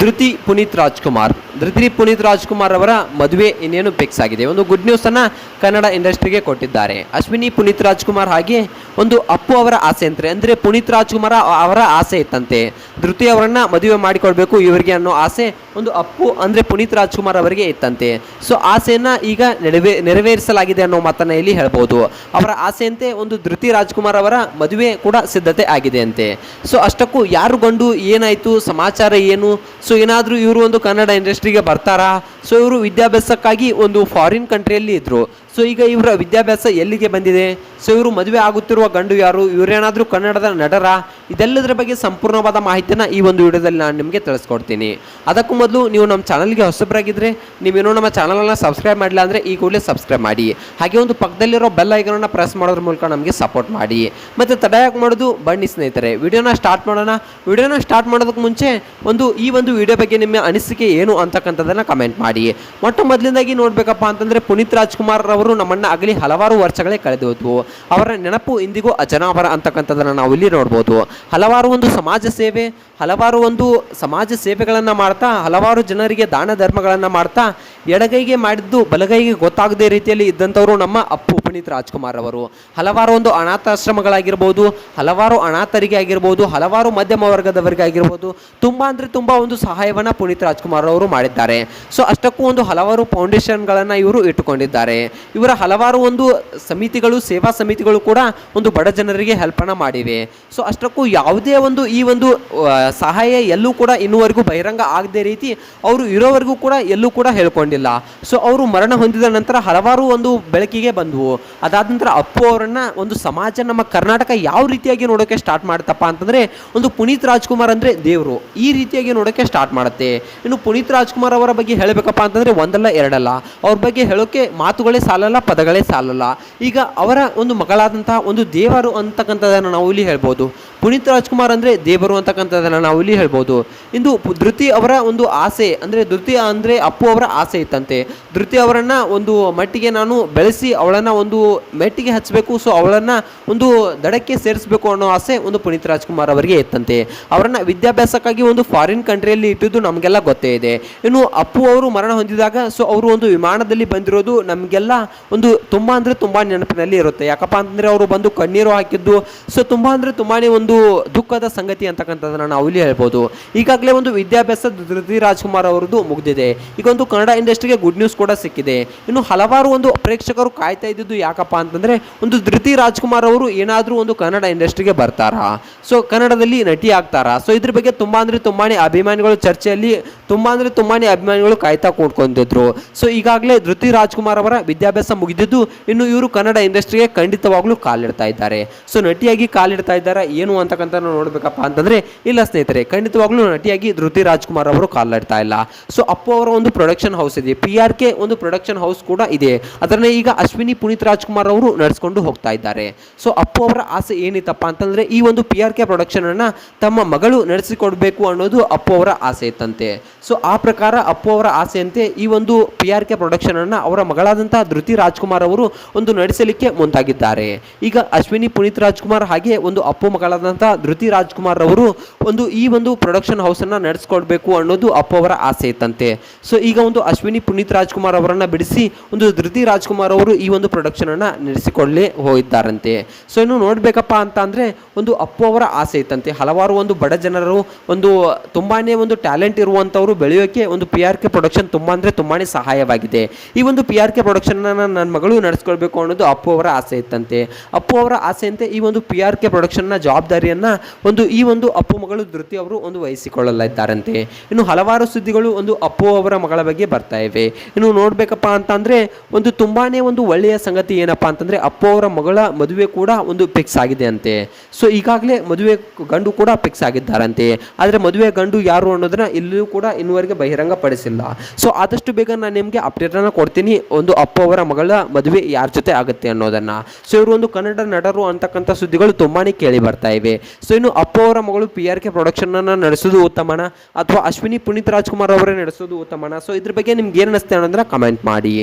ಧೃತಿ ಪುನೀತ್ ರಾಜ್ಕುಮಾರ್ ಅವರ ಮದುವೆ ಇನ್ನೇನು ಫಿಕ್ಸ್ ಆಗಿದೆ. ಒಂದು ಗುಡ್ ನ್ಯೂಸ್ ಅನ್ನ ಕನ್ನಡ ಇಂಡಸ್ಟ್ರಿಗೆ ಕೊಟ್ಟಿದ್ದಾರೆ. ಅಶ್ವಿನಿ ಪುನೀತ್ ರಾಜ್ಕುಮಾರ್ ಹಾಗೆ ಒಂದು ಅಪ್ಪು ಅವರ ಆಸೆ ಅಂದ್ರೆ ಪುನೀತ್ ರಾಜ್ಕುಮಾರ್ ಅವರ ಆಸೆ ಇತ್ತಂತೆ ಧೃತಿ ಅವರನ್ನ ಮದುವೆ ಮಾಡಿಕೊಳ್ಬೇಕು ಇವರಿಗೆ ಅನ್ನೋ ಆಸೆ ಒಂದು ಅಪ್ಪು ಅಂದ್ರೆ ಪುನೀತ್ ರಾಜ್ಕುಮಾರ್ ಅವರಿಗೆ ಇತ್ತಂತೆ. ಸೊ ಆಸೆಯನ್ನ ಈಗ ನೆರವೇರಿಸಲಾಗಿದೆ ಅನ್ನೋ ಮಾತನ್ನ ಇಲ್ಲಿ ಹೇಳ್ಬೋದು. ಅವರ ಆಸೆಯಂತೆ ಒಂದು ಧೃತಿ ರಾಜ್ಕುಮಾರ್ ಅವರ ಮದುವೆ ಕೂಡ ಸಿದ್ಧತೆ ಆಗಿದೆ ಅಂತೆ. ಸೊ ಅಷ್ಟಕ್ಕೂ ಯಾರು ಗಂಡು, ಏನಾಯ್ತು, ಸಮಾಚಾರ ಏನು, ಸೊ ಏನಾದರೂ ಇವರು ಒಂದು ಕನ್ನಡ ಇಂಡಸ್ಟ್ರಿಗೆ ಬರ್ತಾರಾ? ಸೊ ಇವರು ವಿದ್ಯಾಭ್ಯಾಸಕ್ಕಾಗಿ ಒಂದು ಫಾರಿನ್ ಕಂಟ್ರಿಯಲ್ಲಿ ಇದ್ರು. ಸೊ ಈಗ ಇವರ ವಿದ್ಯಾಭ್ಯಾಸ ಎಲ್ಲಿಗೆ ಬಂದಿದೆ? ಸೊ ಇವರು ಮದುವೆ ಆಗುತ್ತಿರುವ ಗಂಡು ಯಾರು, ಇವರೇನಾದರೂ ಕನ್ನಡದ ನಟರ? ಇದೆಲ್ಲದರ ಬಗ್ಗೆ ಸಂಪೂರ್ಣವಾದ ಮಾಹಿತಿನ ಈ ಒಂದು ವಿಡಿಯೋದಲ್ಲಿ ನಾನು ನಿಮಗೆ ತಿಳಿಸ್ಕೊಡ್ತೀನಿ. ಅದಕ್ಕೂ ಮೊದಲು ನೀವು ನಮ್ಮ ಚಾನಲ್ಗೆ ಹೊಸಬರಾಗಿದ್ದರೆ, ನೀವೇನೋ ನಮ್ಮ ಚಾನಲನ್ನು ಸಬ್ಸ್ಕ್ರೈಬ್ ಮಾಡಿಲ್ಲ ಅಂದರೆ ಈ ಕೂಡಲೇ ಸಬ್ಸ್ಕ್ರೈಬ್ ಮಾಡಿ. ಹಾಗೆ ಒಂದು ಪಕ್ಕದಲ್ಲಿರೋ ಬೆಲ್ ಐಕನನ್ನು ಪ್ರೆಸ್ ಮಾಡೋದ್ರ ಮೂಲಕ ನಮಗೆ ಸಪೋರ್ಟ್ ಮಾಡಿ. ಮತ್ತು ತಡೆಯಾಗಿ ಮಾಡೋದು ಬನ್ನಿ ಸ್ನೇಹಿತರೆ, ವಿಡಿಯೋನ ಸ್ಟಾರ್ಟ್ ಮಾಡೋಣ. ವಿಡಿಯೋನ ಸ್ಟಾರ್ಟ್ ಮಾಡೋದಕ್ಕೆ ಮುಂಚೆ ಈ ಒಂದು ವಿಡಿಯೋ ಬಗ್ಗೆ ನಿಮ್ಮ ಅನಿಸಿಕೆ ಏನು ಅಂತಕ್ಕಂಥದ್ದನ್ನು ಕಮೆಂಟ್ ಮಾಡಿ. ಮೊಟ್ಟ ಮೊದಲಿಂದಾಗಿ ನೋಡಬೇಕಪ್ಪ ಅಂತಂದರೆ ಪುನೀತ್ ರಾಜ್ಕುಮಾರ್ ಅವರು ನಮ್ಮನ್ನ ಆಗಲಿ ಹಲವಾರು ವರ್ಷಗಳೇ ಕಳೆದು ಹೋದ್ವು. ಅವರ ನೆನಪು ಇಂದಿಗೂ ಅಜರಾಮರ ಅಂತಕ್ಕಂಥದ್ದನ್ನು ನಾವು ಇಲ್ಲಿ ನೋಡ್ಬೋದು. ಹಲವಾರು ಒಂದು ಸಮಾಜ ಸೇವೆಗಳನ್ನು ಮಾಡ್ತಾ, ಹಲವಾರು ಜನರಿಗೆ ದಾನ ಧರ್ಮಗಳನ್ನು ಮಾಡ್ತಾ, ಎಡಗೈಗೆ ಮಾಡಿದ್ದು ಬಲಗೈಗೆ ಗೊತ್ತಾಗದೇ ರೀತಿಯಲ್ಲಿ ಇದ್ದಂಥವರು ನಮ್ಮ ಅಪ್ಪು ಪುನೀತ್ ರಾಜ್ಕುಮಾರ್ ಅವರು. ಹಲವಾರು ಒಂದು ಅನಾಥಾಶ್ರಮಗಳಾಗಿರ್ಬೋದು, ಹಲವಾರು ಅನಾಥರಿಗೆ ಆಗಿರ್ಬೋದು, ಹಲವಾರು ಮಧ್ಯಮ ವರ್ಗದವರಿಗೆ ಆಗಿರ್ಬೋದು, ತುಂಬ ಅಂದರೆ ತುಂಬ ಒಂದು ಸಹಾಯವನ್ನು ಪುನೀತ್ ರಾಜ್ಕುಮಾರ್ ಅವರು ಮಾಡಿದ್ದಾರೆ. ಸೊ ಅಷ್ಟಕ್ಕೂ ಒಂದು ಹಲವಾರು ಫೌಂಡೇಶನ್ಗಳನ್ನು ಇವರು ಇಟ್ಟುಕೊಂಡಿದ್ದಾರೆ. ಇವರ ಹಲವಾರು ಒಂದು ಸೇವಾ ಸಮಿತಿಗಳು ಕೂಡ ಒಂದು ಬಡ ಜನರಿಗೆ ಹೆಲ್ಪನ್ನು ಮಾಡಿವೆ. ಸೊ ಅಷ್ಟಕ್ಕೂ ಯಾವುದೇ ಒಂದು ಈ ಒಂದು ಸಹಾಯ ಎಲ್ಲೂ ಕೂಡ ಇನ್ನೂವರೆಗೂ ಬಹಿರಂಗ ಆಗದೇ ರೀತಿ ಅವರು ಇರೋವರೆಗೂ ಕೂಡ ಎಲ್ಲೂ ಕೂಡ ಹೇಳ್ಕೊಂಡಿಲ್ಲ. ಸೊ ಅವರು ಮರಣ ಹೊಂದಿದ ನಂತರ ಹಲವಾರು ಒಂದು ಬೆಳಕಿಗೆ ಬಂದವು. ಅದಾದ ನಂತರ ಅಪ್ಪು ಅವರನ್ನ ಒಂದು ಸಮಾಜ, ನಮ್ಮ ಕರ್ನಾಟಕ ಯಾವ ರೀತಿಯಾಗಿ ನೋಡೋಕೆ ಸ್ಟಾರ್ಟ್ ಮಾಡುತ್ತಪ್ಪ ಅಂತಂದರೆ, ಒಂದು ಪುನೀತ್ ರಾಜ್ಕುಮಾರ್ ಅಂದರೆ ದೇವರು ಈ ರೀತಿಯಾಗಿ ನೋಡೋಕೆ ಸ್ಟಾರ್ಟ್ ಮಾಡುತ್ತೆ. ಇನ್ನು ಪುನೀತ್ ರಾಜ್ಕುಮಾರ್ ಅವರ ಬಗ್ಗೆ ಹೇಳಬೇಕಪ್ಪ ಅಂತಂದರೆ ಒಂದಲ್ಲ ಎರಡಲ್ಲ, ಅವ್ರ ಬಗ್ಗೆ ಹೇಳೋಕೆ ಮಾತುಗಳೇ ಸಾಲಲ್ಲ, ಪದಗಳೇ ಸಾಲಲ್ಲ. ಈಗ ಅವರ ಒಂದು ಮಗಳಾದಂತಹ ಒಂದು ದೇವರು ಅಂತಕ್ಕಂಥದ್ದನ್ನು ನಾವು ಇಲ್ಲಿ ಹೇಳ್ಬೋದು. ಪುನೀತ್ ರಾಜ್ಕುಮಾರ್ ಅಂದರೆ ದೇವರು ಅಂತಕ್ಕಂಥದ್ದನ್ನು ನಾವು ಇಲ್ಲಿ ಹೇಳ್ಬೋದು. ಇಂದು ಧೃತಿ ಅವರ ಒಂದು ಆಸೆ ಧೃತಿ ಅಂದರೆ ಅಪ್ಪು ಅವರ ಆಸೆ ಇತ್ತಂತೆ. ಧೃತಿ ಅವರನ್ನು ಒಂದು ಮಟ್ಟಿಗೆ ನಾನು ಬೆಳೆಸಿ ಅವಳನ್ನು ಒಂದು ಮೆಟ್ಟಿಗೆ ಹಚ್ಚಬೇಕು, ಸೊ ಅವಳನ್ನು ಒಂದು ದಡಕ್ಕೆ ಸೇರಿಸಬೇಕು ಅನ್ನೋ ಆಸೆ ಒಂದು ಪುನೀತ್ ರಾಜ್ಕುಮಾರ್ ಅವರಿಗೆ ಇತ್ತಂತೆ. ಅವರನ್ನು ವಿದ್ಯಾಭ್ಯಾಸಕ್ಕಾಗಿ ಒಂದು ಫಾರಿನ್ ಕಂಟ್ರಿಯಲ್ಲಿ ಇಟ್ಟಿದ್ದು ನಮಗೆಲ್ಲ ಗೊತ್ತೇ ಇದೆ. ಇನ್ನು ಅಪ್ಪು ಅವರು ಮರಣ ಹೊಂದಿದಾಗ ಸೊ ಅವರು ಒಂದು ವಿಮಾನದಲ್ಲಿ ಬಂದಿರೋದು ನಮಗೆಲ್ಲ ಒಂದು ತುಂಬ ಅಂದರೆ ತುಂಬ ನೆನಪಿನಲ್ಲಿ ಇರುತ್ತೆ. ಯಾಕಪ್ಪ ಅಂತಂದರೆ ಅವರು ಬಂದು ಕಣ್ಣೀರು ಹಾಕಿದ್ದು ಸೊ ತುಂಬ ಅಂದರೆ ತುಂಬಾ ಒಂದು ದುಃಖದ ಸಂಗತಿ ಅಂತಕ್ಕಂಥದ್ದನ್ನು ನಾವು ಇಲ್ಲಿ ಹೇಳ್ಬೋದು. ಈಗಾಗಲೇ ಒಂದು ವಿದ್ಯಾಭ್ಯಾಸ ಧೃತಿ ರಾಜ್ಕುಮಾರ್ ಅವರದ್ದು ಮುಗಿದಿದೆ. ಈಗ ಒಂದು ಕನ್ನಡ ಇಂಡಸ್ಟ್ರಿಗೆ ಗುಡ್ ನ್ಯೂಸ್ ಕೂಡ ಸಿಕ್ಕಿದೆ. ಇನ್ನು ಹಲವಾರು ಒಂದು ಪ್ರೇಕ್ಷಕರು ಕಾಯ್ತಾ ಇದ್ದಿದ್ದು ಯಾಕಪ್ಪ ಅಂತಂದರೆ, ಒಂದು ಧೃತಿ ರಾಜ್ಕುಮಾರ್ ಅವರು ಏನಾದರೂ ಒಂದು ಕನ್ನಡ ಇಂಡಸ್ಟ್ರಿಗೆ ಬರ್ತಾರಾ, ಸೊ ಕನ್ನಡದಲ್ಲಿ ನಟಿ ಆಗ್ತಾರಾ? ಸೊ ಇದ್ರ ಬಗ್ಗೆ ತುಂಬಾ ಅಂದರೆ ತುಂಬಾನೇ ಅಭಿಮಾನಿಗಳು ಚರ್ಚೆಯಲ್ಲಿ ತುಂಬಾನೇ ಅಭಿಮಾನಿಗಳು ಕಾಯ್ತಾ ಕೂತ್ಕೊಂಡಿದ್ರು. ಸೊ ಈಗಾಗಲೇ ಧೃತಿ ರಾಜ್ಕುಮಾರ್ ಅವರ ವಿದ್ಯಾಭ್ಯಾಸ ಮುಗಿದಿದ್ದು, ಇನ್ನು ಇವರು ಕನ್ನಡ ಇಂಡಸ್ಟ್ರಿಗೆ ಖಂಡಿತವಾಗ್ಲೂ ಕಾಲಿಡ್ತಾ ಇದ್ದಾರೆ. ಸೊ ನಟಿಯಾಗಿ ಕಾಲಿಡ್ತಾ ಇದ್ದಾರೆ ಏನು ಅಂತಕ್ಕಂಥ ನೋಡ್ಬೇಕಪ್ಪ ಅಂತಂದ್ರೆ, ಇಲ್ಲ ಸ್ನೇಹಿತರೆ, ಖಂಡಿತವಾಗ್ಲೂ ನಟಿಯಾಗಿ ಧೃತಿ ರಾಜ್ಕುಮಾರ್ ಅವರು ಕಾಲಿಡ್ತಾ ಇಲ್ಲ. ಸೊ ಅಪ್ಪು ಅವರ ಒಂದು ಪ್ರೊಡಕ್ಷನ್ ಹೌಸ್ ಇದೆ, PRK ಒಂದು ಪ್ರೊಡಕ್ಷನ್ ಹೌಸ್ ಕೂಡ ಇದೆ. ಅದನ್ನೇ ಈಗ ಅಶ್ವಿನಿ ಪುನೀತ್ ರಾಜ್ಕುಮಾರ್ ಅವರು ನಡೆಸ್ಕೊಂಡು ಹೋಗ್ತಾ ಇದ್ದಾರೆ. ಸೊ ಅಪ್ಪು ಅವರ ಆಸೆ ಏನಿತ್ತಪ್ಪ ಅಂತಂದ್ರೆ, ಈ ಒಂದು PRK ಪ್ರೊಡಕ್ಷನ್ ಅನ್ನ ತಮ್ಮ ಮಗಳು ನಡೆಸಿಕೊಡ್ಬೇಕು ಅನ್ನೋದು ಅಪ್ಪು ಅವರ ಆಸೆ ಇತ್ತಂತೆ. ಸೊ ಆ ಪ್ರಕಾರ ಅಪ್ಪು ಅವರ ಆಸೆಯಂತೆ ಈ ಒಂದು PRK ಪ್ರೊಡಕ್ಷನ್ ಅನ್ನ ಅವರ ಮಗಳಾದಂತಹ ಧೃತಿ ರಾಜ್ಕುಮಾರ್ ಅವರು ಒಂದು ನಡೆಸಲಿಕ್ಕೆ ಮುಂದಾಗಿದ್ದಾರೆ. ಈಗ ಅಶ್ವಿನಿ ಪುನೀತ್ ರಾಜ್ಕುಮಾರ್ ಹಾಗೆ ಒಂದು ಅಪ್ಪು ಮಗಳಾದಂತಹ ಧೃತಿ ರಾಜ್ಕುಮಾರ್ ಅವರು ಈ ಒಂದು ಪ್ರೊಡಕ್ಷನ್ ಹೌಸ್ ಅನ್ನ ನಡೆಸ್ಕೊಡ್ಬೇಕು ಅನ್ನೋದು ಅಪ್ಪು ಅವರ ಆಸೆ ಇತ್ತಂತೆ. ಸೊ ಈಗ ಒಂದು ಅಶ್ವಿನಿ ಪುನೀತ್ ರಾಜ್ಕುಮಾರ್ ಅವರನ್ನ ಬಿಡಿಸಿ ಒಂದು ಧೃತಿ ರಾಜ್ಕುಮಾರ್ ಅವರು ಈ ಒಂದು ಪ್ರೊಡಕ್ಷನ್ ಅನ್ನ ನಡೆಸಿಕೊಳ್ಳೇ ಹೋಗಿದ್ದಾರಂತೆ. ಸೊ ಇನ್ನು ನೋಡ್ಬೇಕಪ್ಪ ಅಂತ ಅಂದ್ರೆ, ಒಂದು ಅಪ್ಪು ಅವರ ಆಸೆ ಇತ್ತಂತೆ ಹಲವಾರು ಒಂದು ಬಡ ಜನರು ಒಂದು ತುಂಬಾನೇ ಒಂದು ಟ್ಯಾಲೆಂಟ್ ಇರುವಂತವರು ಬೆಳೆಯೋಕೆ ಒಂದು PRK ಪ್ರೊಡಕ್ಷನ್ ತುಂಬಾ ಅಂದ್ರೆ ತುಂಬಾನೇ ಸಹಾಯವಾಗಿದೆ. ಈ ಒಂದು PRK ಪ್ರೊಡಕ್ಷನ್ ನನ್ನ ಮಗಳು ನಡೆಸ್ಕೊಳ್ಬೇಕು ಅನ್ನೋದು ಅಪ್ಪು ಅವರ ಆಸೆ ಇತ್ತಂತೆ. ಅಪ್ಪು ಅವರ ಆಸೆಯಂತೆ ಈ ಒಂದು PRK ಪ್ರೊಡಕ್ಷನ್ ನ ಜವಾಬ್ದಾರಿಯನ್ನ ಈ ಒಂದು ಅಪ್ಪು ಮಗಳು ಧೃತಿ ಅವರು ಒಂದು ವಹಿಸಿಕೊಳ್ಳಲಿದ್ದಾರಂತೆ. ಇನ್ನು ಹಲವಾರು ಸುದ್ದಿಗಳು ಒಂದು ಅಪ್ಪು ಅವರ ಮಗಳ ಬಗ್ಗೆ ಬರ್ತಾ ಇವೆ. ಇನ್ನು ನೋಡ್ಬೇಕಪ್ಪ ಅಂತ ಅಂದ್ರೆ, ಒಂದು ತುಂಬಾನೇ ಒಂದು ಒಳ್ಳೆಯ ಸಂಗತಿ ಏನಪ್ಪಾ ಅಂತಂದ್ರೆ, ಅಪ್ಪು ಅವರ ಮಗಳ ಮದುವೆ ಕೂಡ ಒಂದು ಫಿಕ್ಸ್ ಆಗಿದೆ ಅಂತೆ. ಸೊ ಈಗಾಗಲೇ ಮದುವೆ ಗಂಡು ಕೂಡ ಫಿಕ್ಸ್ ಆಗಿದ್ದಾರಂತೆ. ಆದ್ರೆ ಮದುವೆ ಗಂಡು ಯಾರು ಅನ್ನೋದನ್ನ ಇಲ್ಲೂ ಕೂಡ ಇನ್ನುವರೆಗೆ ಬಹಿರಂಗ ಪಡಿಸಿಲ್ಲ. ಸೊ ಆದಷ್ಟು ಬೇಗ ನಾನು ನಿಮಗೆ ಅಪ್ಡೇಟ್ ಅನ್ನ ಕೊಡ್ತೀನಿ, ಒಂದು ಅಪ್ಪು ಅವರ ಮಗಳ ಮದುವೆ ಯಾರ ಜೊತೆ ಆಗುತ್ತೆ ಅನ್ನೋದನ್ನ. ಸೊ ಇವರು ಒಂದು ಕನ್ನಡ ನಟರು ಅಂತಕ್ಕಂಥ ಸುದ್ದಿಗಳು ತುಂಬಾನೇ ಕೇಳಿ ಬರ್ತಾ ಇವೆ. ಸೊ ಇನ್ನು ಅಪ್ಪು ಅವರ ಮಗಳು PRK ಪ್ರೊಡಕ್ಷನ್ ಅನ್ನ ನಡೆಸೋದು ಉತ್ತಮನ, ಅಥವಾ ಅಶ್ವಿನಿ ಪುನೀತ್ ರಾಜ್ಕುಮಾರ್ ಅವರೇ ನಡೆಸೋದು ಉತ್ತಮನ? ಸೊ ಇದ್ರ ಬಗ್ಗೆ ನಿಮ್ಗೆ ಏನು ಅನಿಸುತ್ತೆ ಅನ್ನೋದನ್ನ ಕಮೆಂಟ್ ಮಾಡಿ.